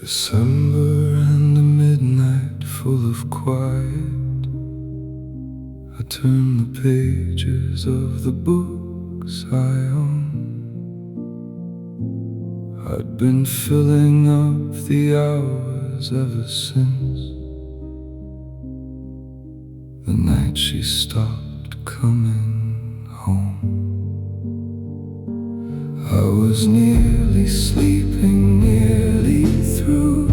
December and a midnight full of quiet. I turn the pages of the books I own. I'd been filling up the hours ever since the night she stopped coming home. I was nearly sleeping, nearly through,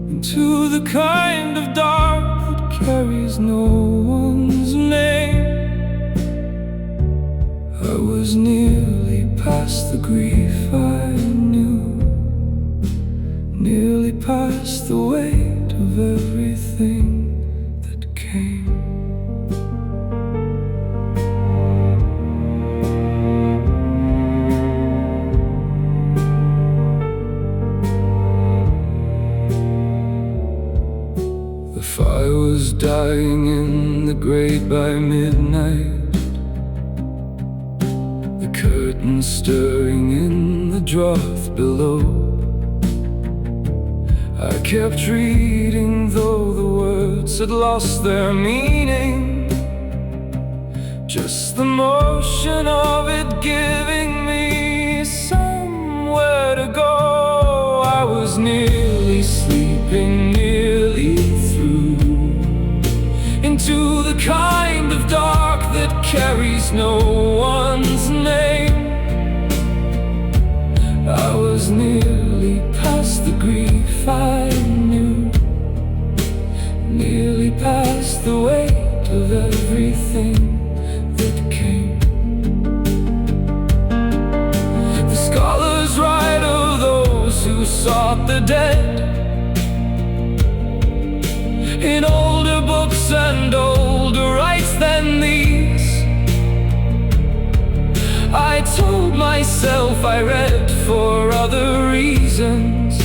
into the kind of dark that carries no one's name. I was nearly past the grief I knew, nearly past the weight of everything that came. The fire was dying in the grate by midnight, the curtains stirring in the drought below. I kept reading though the words had lost their meaning, just the motion of it giving me somewhere to go. I was nearly sleeping, nearly into the kind of dark that carries no one's name. I was nearly past the grief I knew, nearly past the weight of everything that came. The scholars write of those who sought the dead in older books and older rites than these. I told myself I read for other reasons,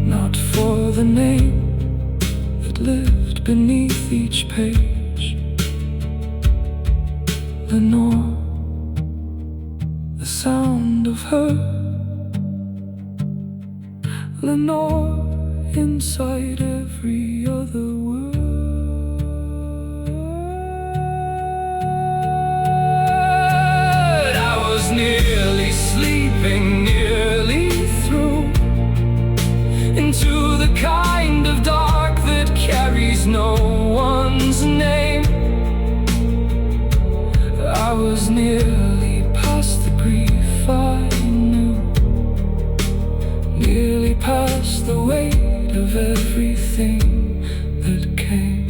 not for the name that lived beneath each page. Lenore, the sound of her. Lenore, inside every other word. I was nearly sleeping, nearly through, into the kind of dark that carries no one's name. I was nearly past the grief I knew, nearly past the weight of everything that came.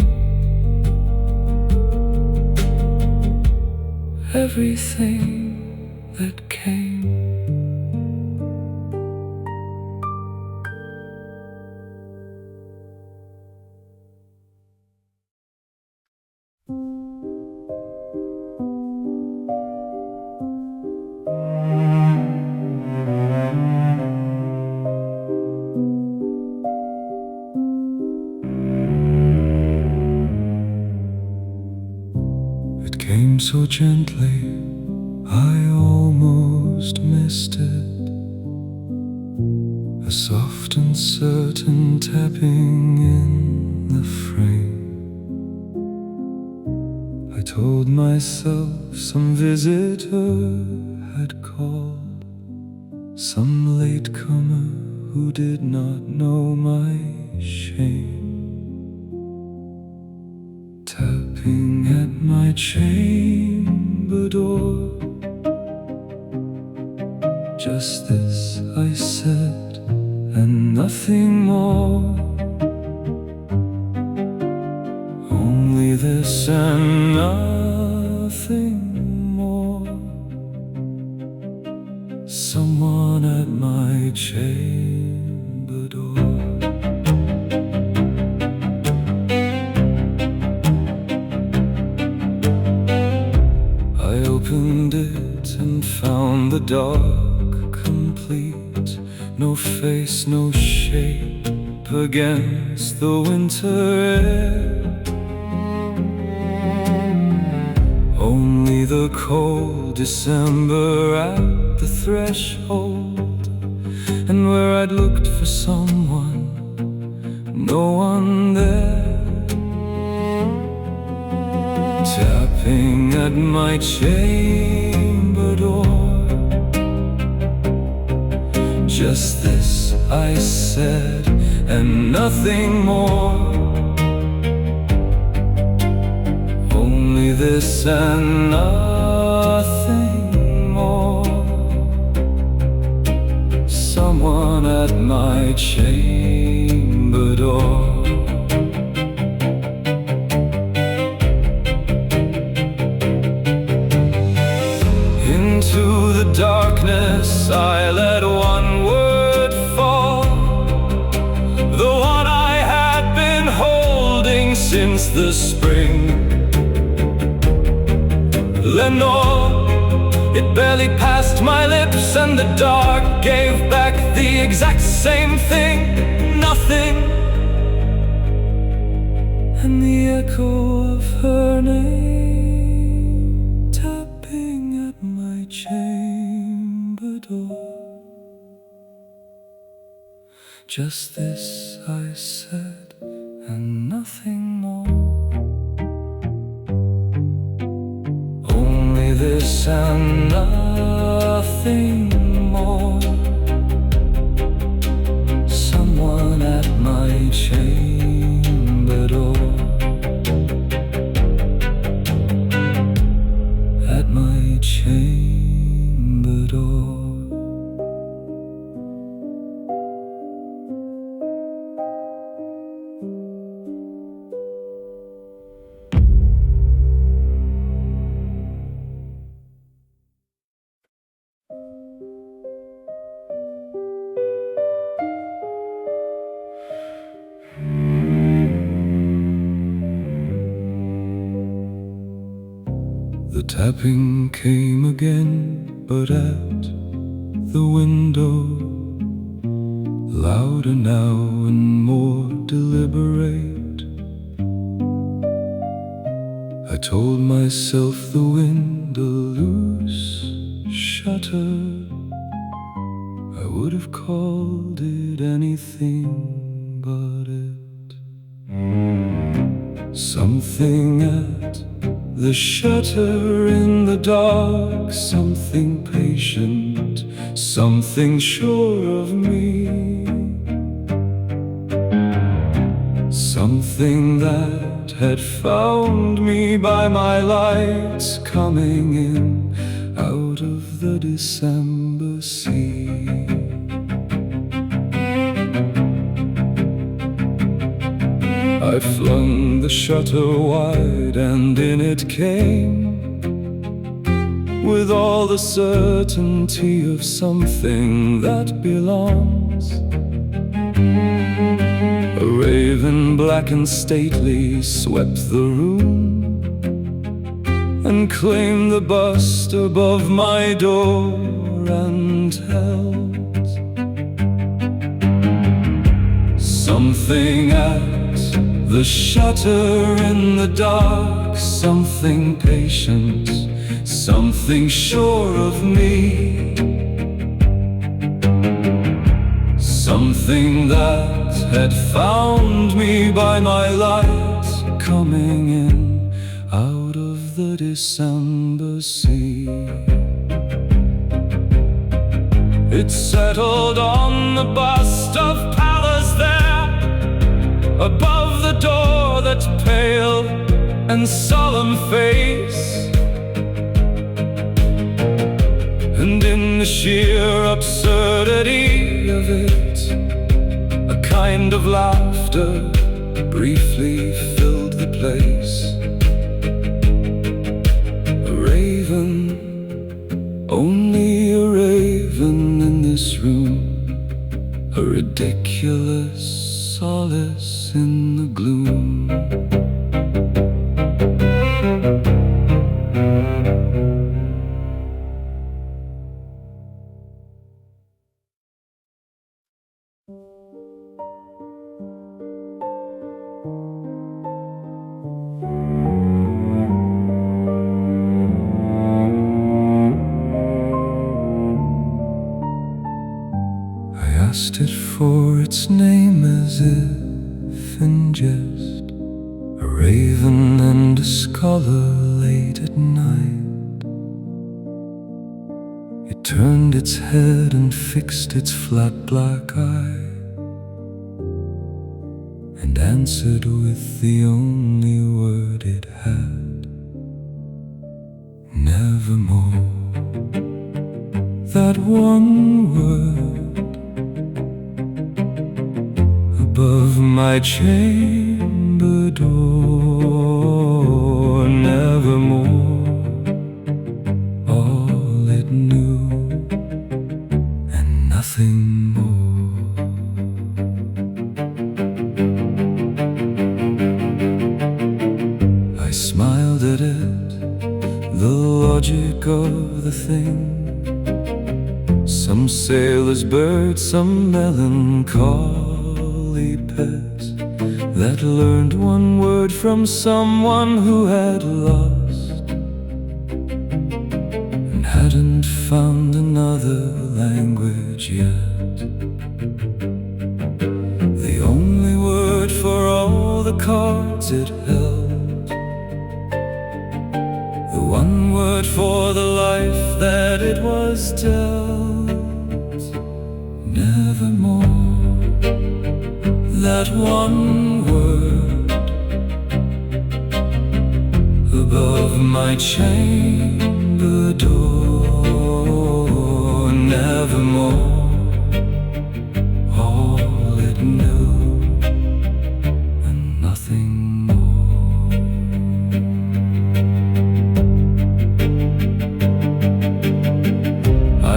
Everything that came. Came so gently, I almost missed it. A soft and certain tapping in the frame. I told myself some visitor had called, some latecomer who did not know my shame. Tapping at my chamber door. Just this I said, and nothing more. Only this and nothing more. Someone at my chamber door. Opened it and found the dark complete. No face, no shape against the winter air. Only the cold December at the threshold, and where I'd looked for someone, no one there. Tapping at my chamber door. Just this I said, and nothing more. Only this and nothing more. Someone at my chamber door. Into the darkness I let one word fall, the one I had been holding since the spring. Lenore, it barely passed my lips, and the dark gave back the exact same thing. Nothing. And the echo of her name tapping at my chamber door. Just this I said, and nothing more. Only this and nothing more. Someone at my chamber door. At my chamber door. The tapping came again, but at the window, louder now and more deliberate. I told myself the wind a loose shutter. I would have called it anything but it. Something at the shutter in the dark, something patient, something sure of me, something that had found me by my lights coming in out of the December sea. I flung the shutter wide, and in it came, with all the certainty of something that belongs. A raven black and stately swept the room and claimed the bust above my door and held something at the shutter in the dark, something patient, something sure of me, something that had found me by my light coming in out of the December sea. It settled on the bust of Pallas there, above the door that's pale and solemn face, and in the sheer absurdity of it, a kind of laughter briefly filled the place. A raven, only a raven in this room, a ridiculous solace in the gloom. its name as if in jest, a raven and a scholar late at night. It turned its head and fixed its flat black eye, and answered with the only word it had: nevermore. That one word above my chamber door, nevermore. All it knew and nothing more. I smiled at it, the logic of the thing. Some sailor's bird, some melancholy pet that learned one word from someone who had lost and hadn't found another language yet. The only word for all the cards it held, the one word for the life that it was dealt. Nevermore. That one word above my chamber door, nevermore. All it knew and nothing more.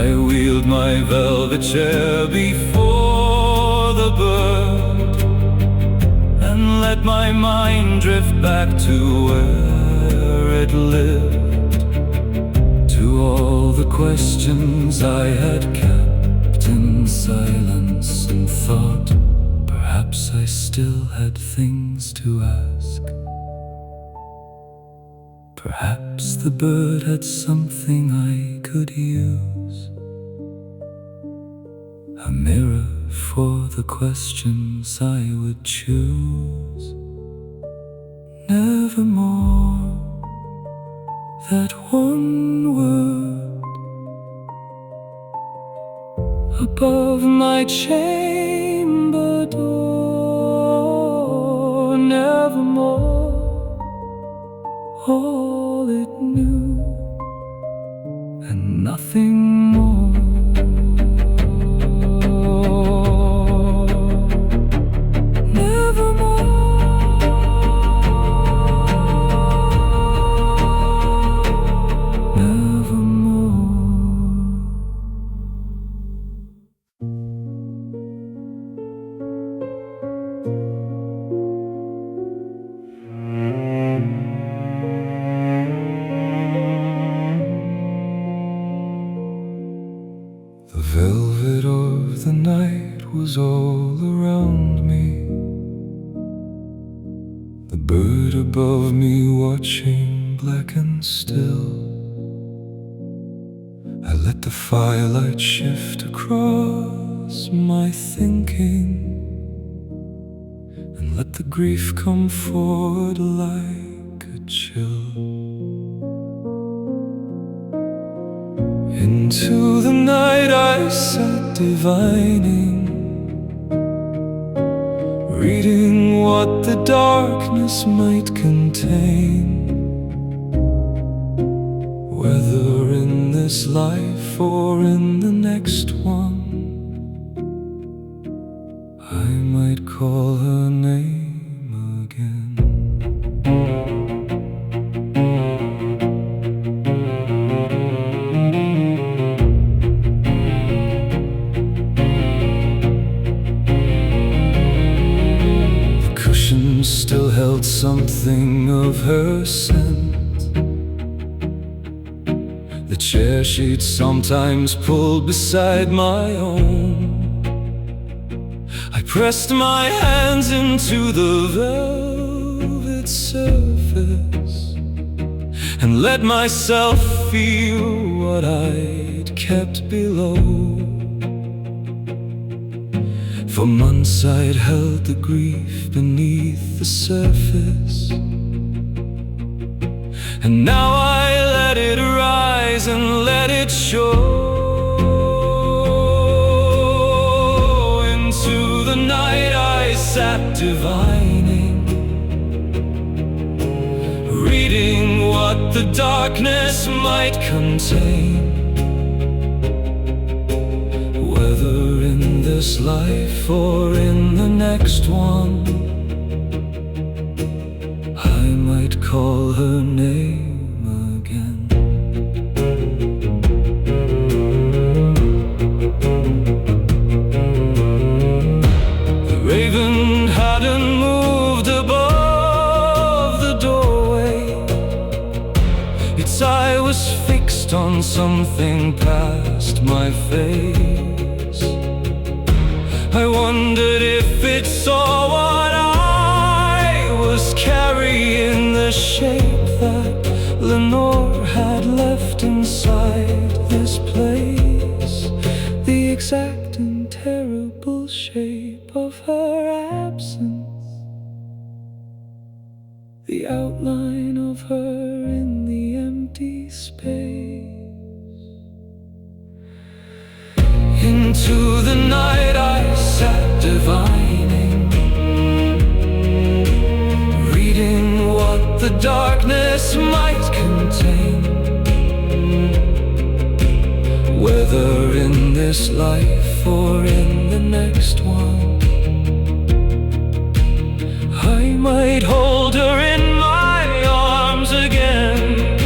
I wheeled my velvet chair before the bird and let my mind drift back to where it lived, to all the questions I had kept in silence, and thought perhaps I still had things to ask. Perhaps the bird had something I could use, a mirror for the questions I would choose. Nevermore. That one word above my chamber door, nevermore. All it knew and nothing more. The velvet of the night was all around me, the bird above me watching black and still. I let the firelight shift across my thinking, and let the grief come forward like a chill. Into the night I sat divining, reading what the darkness might contain, whether in this life or in the next one. I might call her name again. Still held something of her scent, the chair she'd sometimes pulled beside my own. I pressed my hands into the velvet surface and let myself feel what I'd kept below. For months I'd held the grief beneath the surface, and now I let it rise and let it show. Into the night I sat divining, reading what the darkness might contain. Whether in this life or in the next one, I might call her name again. The raven hadn't moved above the doorway. Its eye was fixed on something past my face. I wondered if it saw what I was carrying, the shape that Lenore had left inside this place, the exact and terrible shape of her absence, the outline of her in the empty space. Into the night I sat divining, reading what the darkness might contain. Whether in this life or in the next one, I might hold her in my arms again.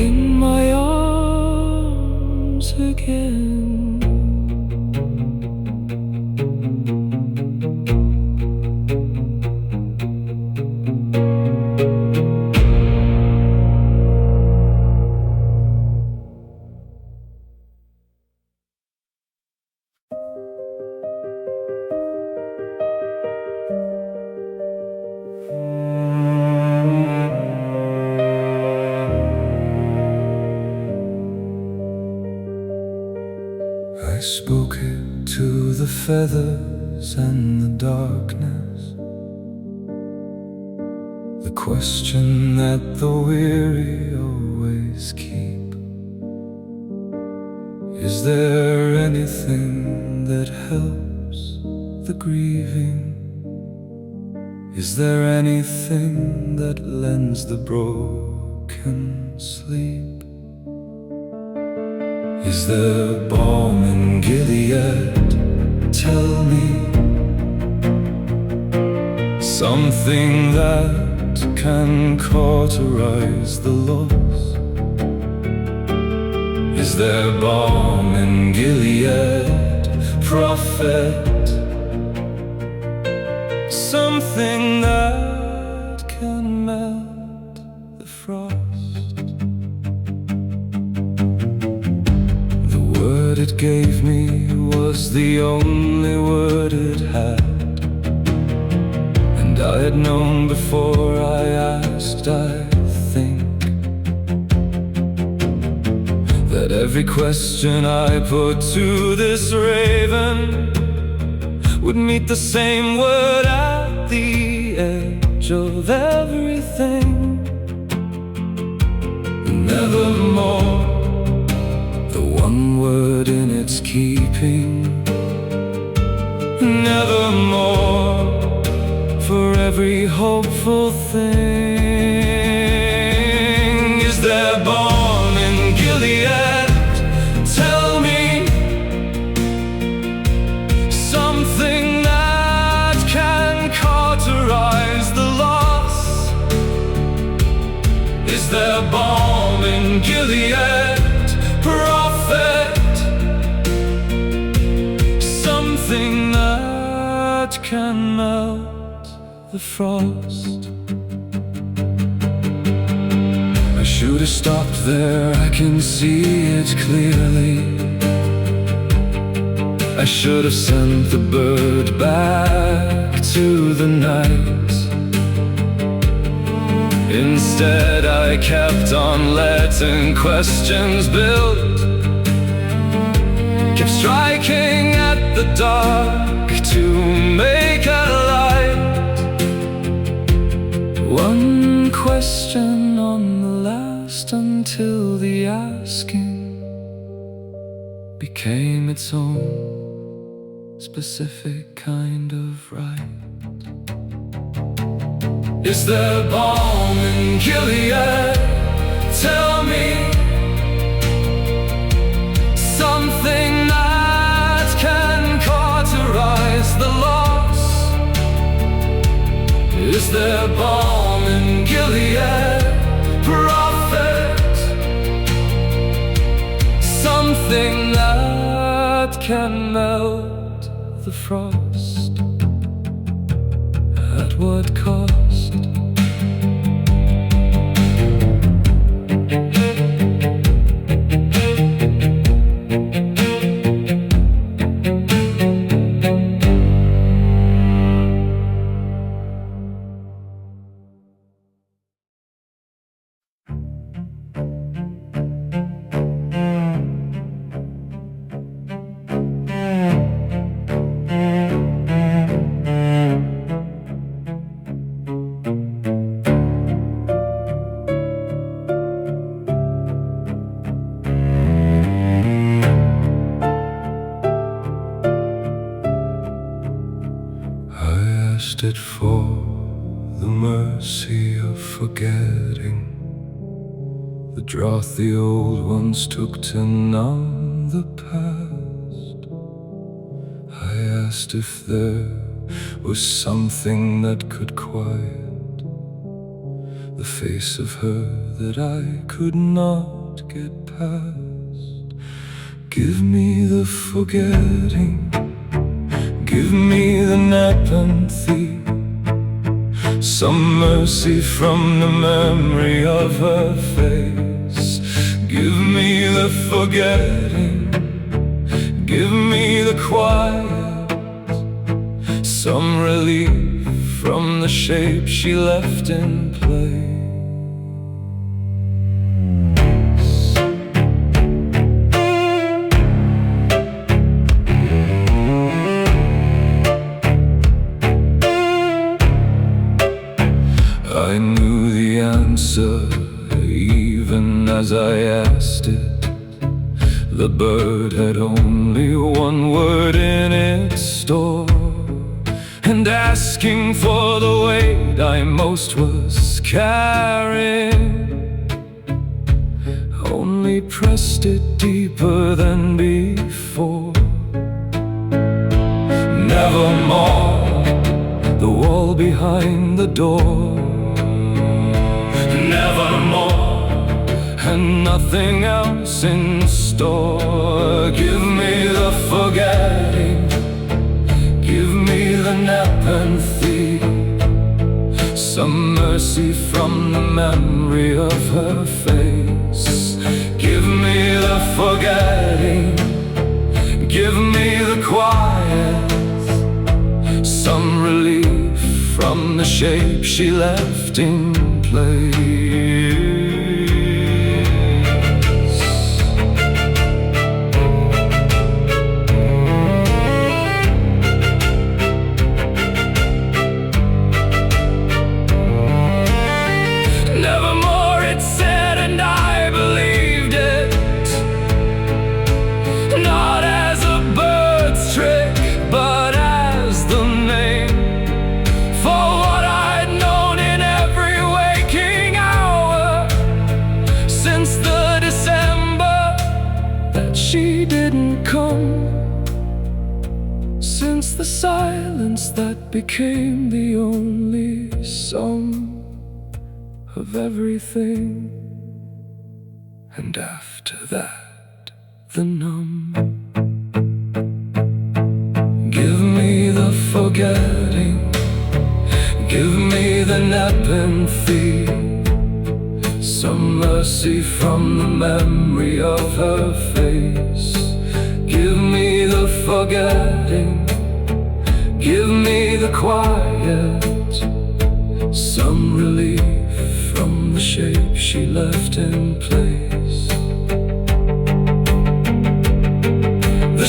In my arms again. I spoke it to the feathers and the darkness, the question that the weary always keep. Is there anything that helps the grieving? Is there anything that lends the broken sleep? Is there balm in Gilead? Tell me something that can cauterize the loss. Is there balm in Gilead, prophet? Something that can melt the frost. It gave me was the only word it had, and I had known before I asked, I think, that every question I put to this raven would meet the same word at the edge of everything. Nevermore, one word in its keeping. Nevermore, for every hopeful thing. Is there balm in Gilead? Tell me something that can cauterize the loss. Is there balm in Gilead, prophet? Something that can melt the frost. I should have stopped there, I can see it clearly. I should have sent the bird back to the night. Instead I kept on letting questions build kept striking at the dark to make a light. One question on the last until the asking became its own specific kind of right. Is there balm in Gilead? Tell me something that can cauterize the loss. Is there balm in Gilead, prophet? Something that can melt the frost. At what cost? It for the mercy of forgetting, the draught the old ones took to numb the past. I asked if there was something that could quiet the face of her that I could not get past. Give me the forgetting, give me the nepenthe, some mercy from the memory of her face. Give me the forgetting, give me the quiet, some relief from the shape she left in place. I knew the answer even as I asked it. The bird had only one word in its store, and asking for the weight I most was carrying only pressed it deeper than before. Nevermore, the wall behind the door. Nevermore, and nothing else in store. Give me the forgetting, give me the nepenthe, some mercy from the memory of her face. Give me the forgetting, give me the quiet, some relief from the shape she left in place. Nevermore, it said, and I believed it, not as a bird's trick, but as the name for what I'd known in every waking hour since the December that she didn't come, since the silence that became the only sum of everything, and after that the numb. Give me the forgetting, give me the nepenthe, some mercy from the memory of her face. Give me the forgetting, give me the quiet, some relief from the shape she left in place. The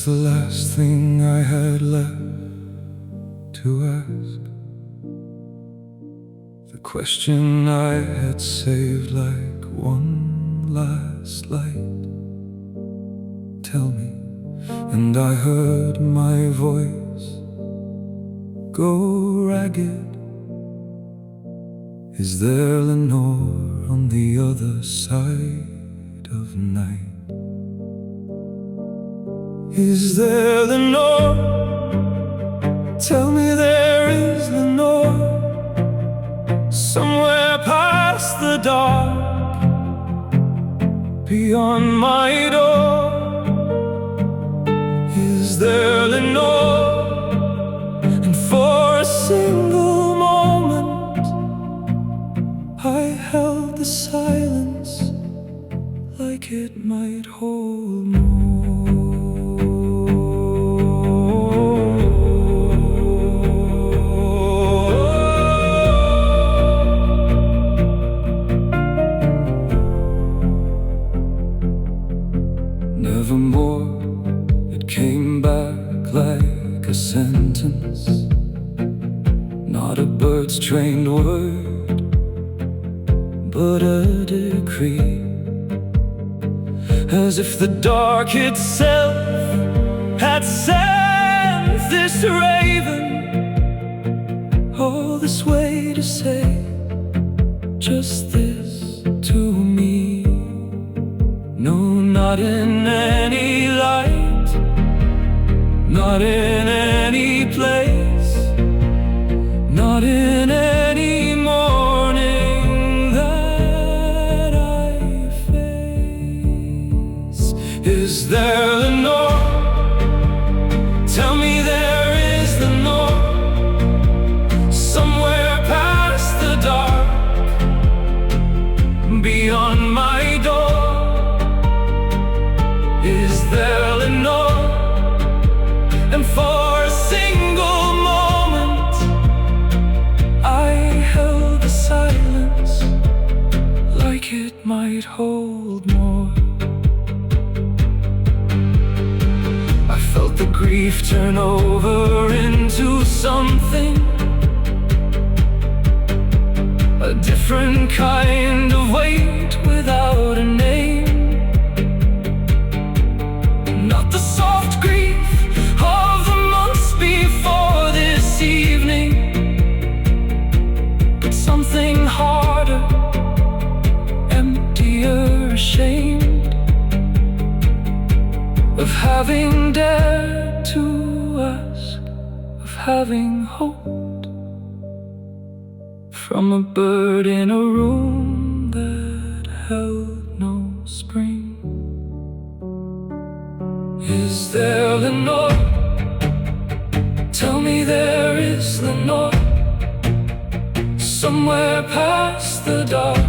the last thing I had left to ask. The question I had saved like one last light. Tell me, and I heard my voice go ragged. Is there Lenore on the other side of night? Is there Lenore? Tell me there is Lenore, somewhere past the dark, beyond my door. Is there Lenore? And for a single moment I held the silence like it might hold more. Nevermore, it came back like a sentence, not a bird's trained word, but a decree. As if the dark itself had sent this raven all this way to say just this to me. No, not in any light, not in any place, not in any morning that I face. Is there Lenore? Tell me there is Lenore, somewhere past the dark, beyond my door. Is there Lenore? And for a single moment I held the silence like it might hold more. I felt the grief turn over into something, a different kind of weight without a name. Not the soft grief of the months before this evening, but something harder, emptier, ashamed of having dared to ask, of having hoped from a bird in a room that held no spring. Is there Lenore? Tell me there is Lenore, somewhere past the dark,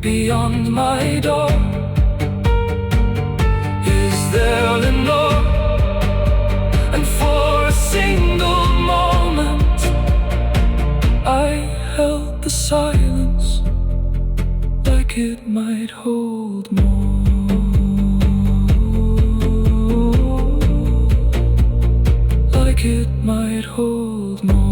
beyond my door. Is there Lenore? And for a single moment I held the silence like it might hold more. Like it might hold more.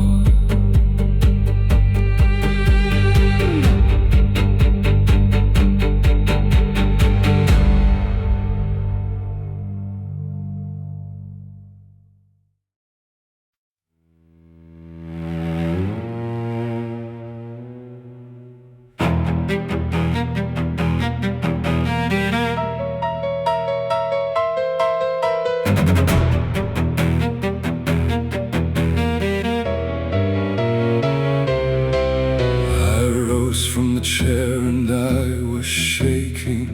From the chair and I was shaking.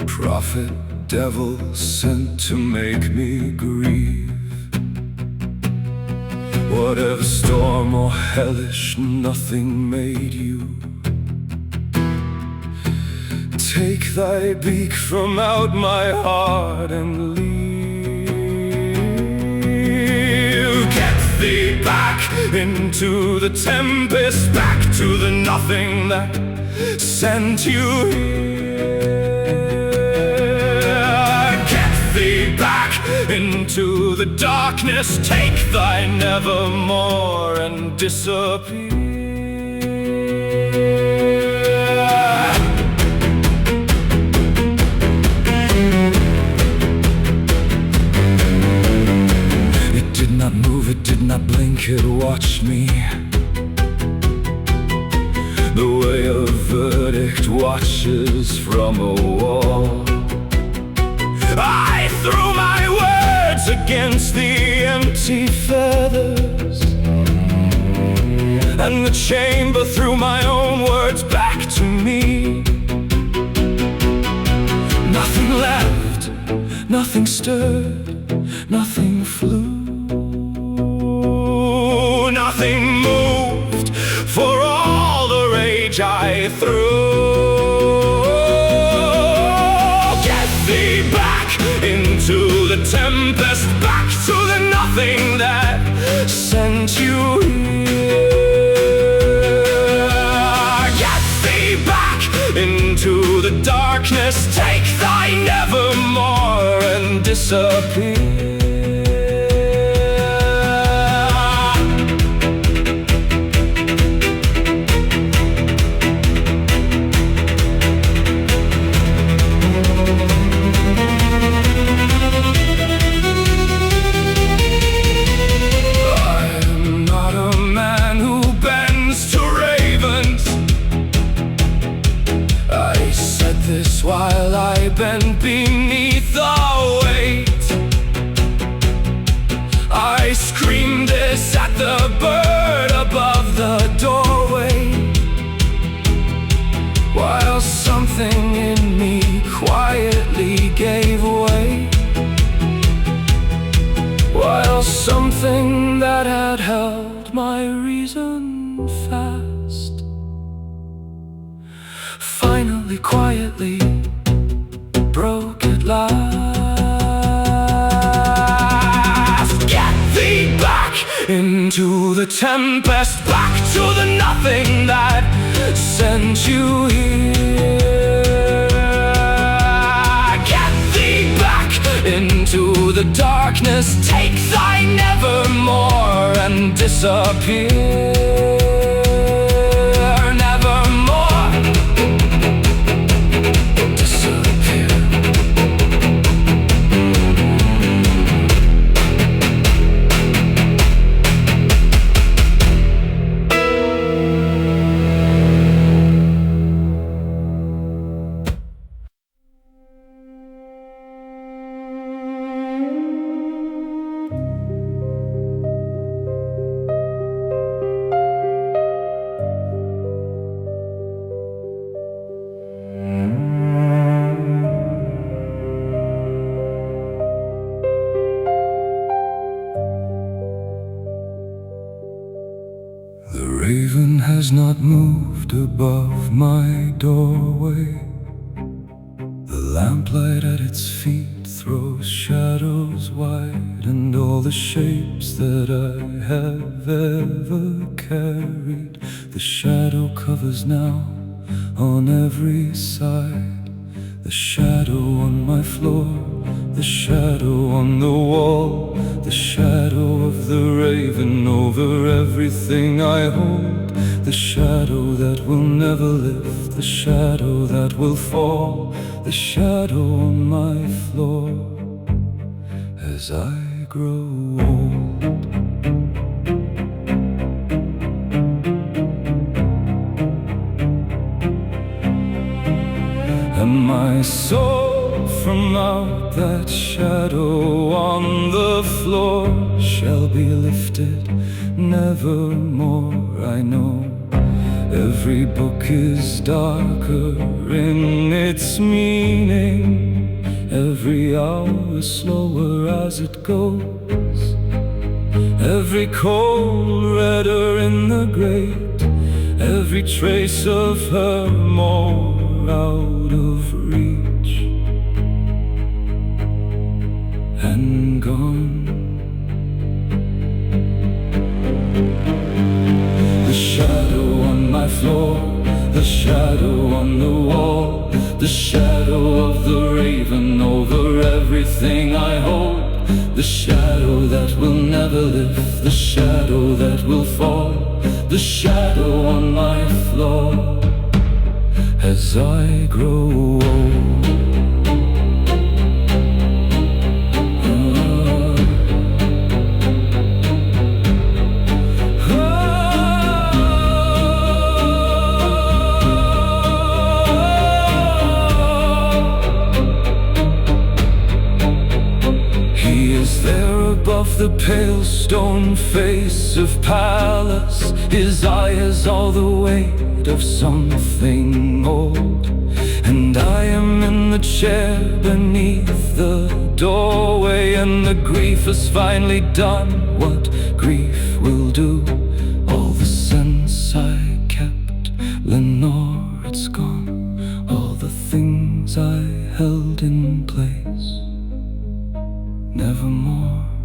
Prophet, devil sent to make me grieve. Whatever storm or hellish, nothing made you. Take thy beak from out my heart and leave. Get thee back into the tempest, back to the nothing that sent you here. back into the darkness, take thy nevermore and disappear. It did not move, it did not blink, it watched me, the way a verdict watches from a wall. I threw my words against the empty feathers, and the chamber threw my own words back to me. Nothing left, nothing stirred, nothing flew, nothing moved for all the rage I threw. Get thee back into the tempest, back to the nothing that sent you here. Get thee back into the darkness, take thy nevermore and disappear. While I bend beneath the weight, I scream this at the bird above the doorway, while something in me quietly gave way, while something that had held my reason fast finally quietly broke at last. Get thee back into the tempest, back to the nothing that sent you here. Get thee back into the darkness, take thy nevermore and disappear. The raven has not moved above my doorway. The lamplight at its feet throws shadows wide, and all the shapes that I have ever carried, the shadow covers now on every side. The shadow on my floor, the shadow on the wall, the shadow of the raven over everything I hold, the shadow that will never lift, the shadow that will fall, the shadow on my floor as I grow old. And my soul from out that shadow on the floor shall be lifted nevermore. I know every book is darker in its meaning, every hour slower as it goes, every cold redder in the grate, every trace of her more out of reach and gone. The shadow on my floor, the shadow on the wall, the shadow of the raven over everything everything I hold. The shadow that will never lift, the shadow that will fall, the shadow on my floor as I grow old. Above the pale stone face of Pallas, his eye has all the weight of something old. And I am in the chair beneath the doorway, and the grief has finally done what grief will do. All the sense I kept, Lenore, it's gone. All the things I held in place, nevermore.